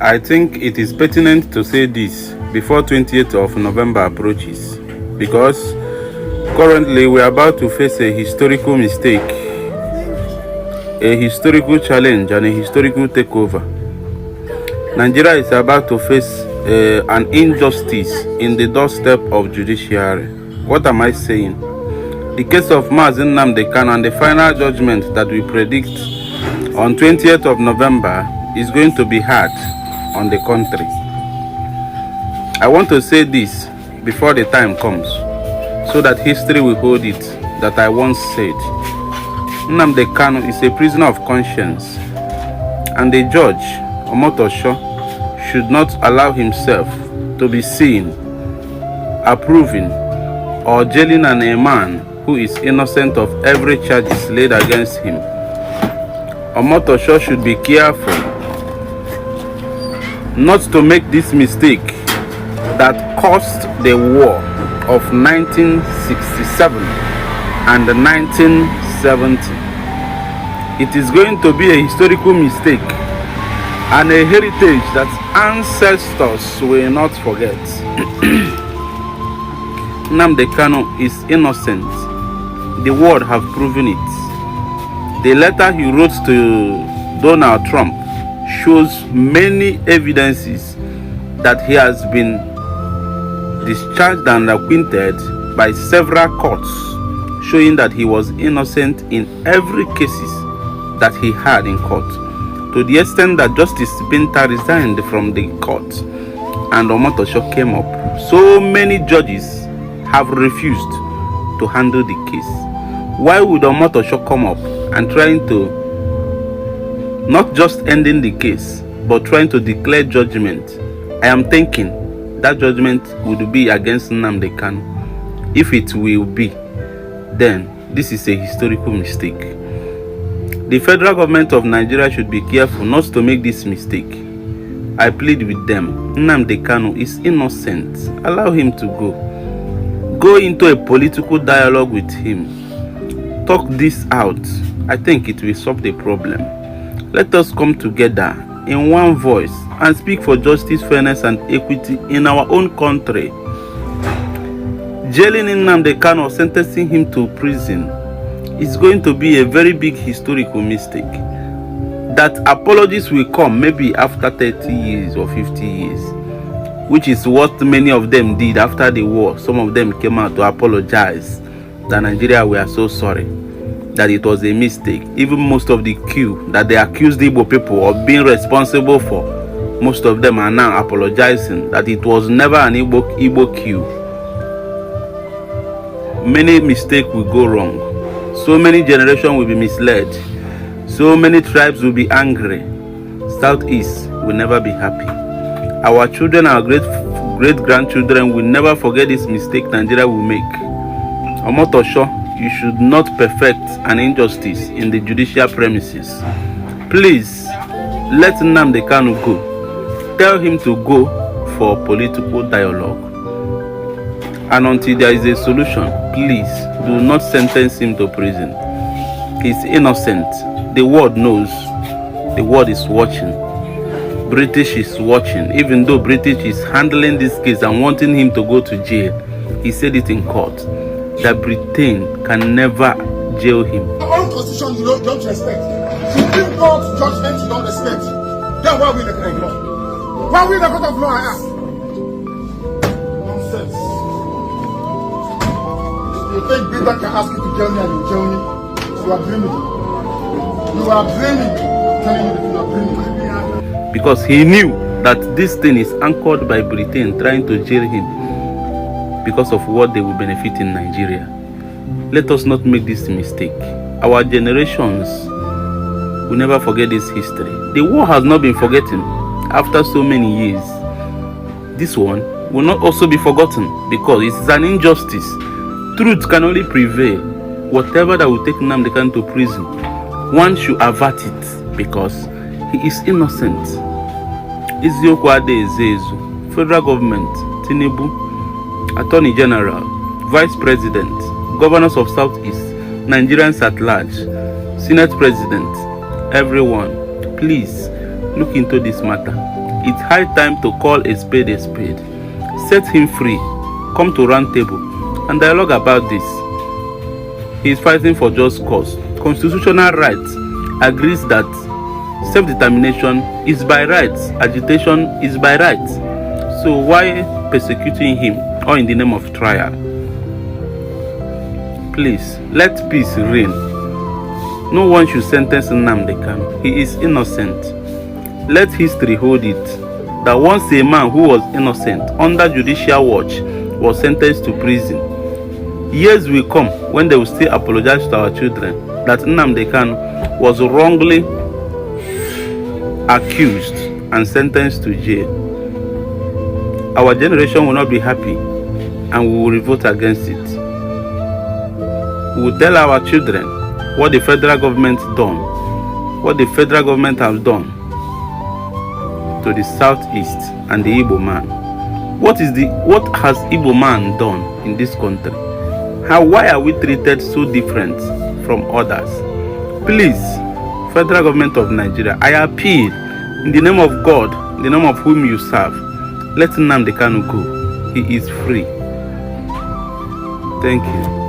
I think it is pertinent to say this before 28th of November approaches, because currently we are about to face a historical mistake, a historical challenge, and a historical takeover. Nigeria is about to face an injustice in the doorstep of judiciary. What am I saying? The case of Mazi Nnamdi Kanu and the final judgment that we predict on 20th of November is going to be hard on the country. I want to say this before the time comes, so that history will hold it, that I once said. Nnamdi Kanu is a prisoner of conscience, and the judge, Omotosho, should not allow himself to be seen approving or jailing a man who is innocent of every charges laid against him. Omotosho should be careful not to make this mistake that cost the war of 1967 and 1970. It is going to be a historical mistake and a heritage that ancestors will not forget. Nnamdi Kanu is innocent. The world have proven it. The letter he wrote to Donald Trump shows many evidences that he has been discharged and acquitted by several courts, showing that he was innocent in every cases that he had in court, to the extent that Justice Binta resigned from the court and Omotosho came up. So many judges have refused to handle the case. Why would Omotosho come up and trying to not just ending the case, but trying to declare judgment? I am thinking that judgment would be against Nnamdi Kanu. If it will be, then this is a historical mistake. The federal government of Nigeria should be careful not to make this mistake. I plead with them. Nnamdi Kanu is innocent. Allow him to go. Go into a political dialogue with him. Talk this out. I think it will solve the problem. Let us come together in one voice and speak for justice, fairness, and equity in our own country. Jailing Nnamdi Kanu or sentencing him to prison is going to be a very big historical mistake. That apologies will come maybe after 30 years or 50 years, which is what many of them did after the war. Some of them came out to apologize that Nigeria were so sorry, that it was a mistake. Even most of the coup that they accused Igbo people of being responsible for, most of them are now apologizing that it was never an Igbo coup. Many mistakes will go wrong. So many generations will be misled. So many tribes will be angry. Southeast will never be happy. Our children, our great-grandchildren will never forget this mistake Nigeria will make. Omotosho, you should not perfect an injustice in the judicial premises. Please, let Nnamdi Kanu go. Tell him to go for political dialogue. And until there is a solution, please do not sentence him to prison. He's innocent. The world knows. The world is watching. British is watching. Even though British is handling this case and wanting him to go to jail, he said it in court that Britain can never jail him. Our own constitution you don't respect. Supreme Court judgment you don't respect. Then why are we in the court of law? Why are we in the court of law, I ask? Nonsense. You think Binta can ask you to jail me and you jail me? You are dreaming. You are dreaming. Telling you that you are dreaming. Because he knew that this thing is anchored by Britain trying to jail him because of what they will benefit in Nigeria. Let us not make this mistake. Our generations will never forget this history. The war has not been forgotten after so many years. This one will not also be forgotten because it is an injustice. Truth can only prevail. Whatever that will take Nnamdi Kanu to prison, one should avert it because he is innocent. Eziokwu Ade Ezezu, federal government, Tinubu, Attorney General, Vice President, Governors of Southeast, Nigerians at large, Senate President, everyone, please look into this matter. It's high time to call a spade a spade. Set him free. Come to round table and dialogue about this. He is fighting for just cause. Constitutional rights agrees that self-determination is by rights, agitation is by rights. So why persecuting him, or in the name of trial? Please, let peace reign. No one should sentence Nnamdi Kanu. He is innocent. Let history hold it that once a man who was innocent under judicial watch was sentenced to prison, years will come when they will still apologize to our children that Nnamdi Kanu was wrongly accused and sentenced to jail. Our generation will not be happy and we will revolt against it. We will tell our children what the federal government done, what the federal government has done to the southeast and the Igbo man. What has Igbo man done in this country? Why are we treated so different from others? Please, federal government of Nigeria, I appeal in the name of God, in the name of whom you serve, let Nnamdi Kanu go. He is free. Thank you.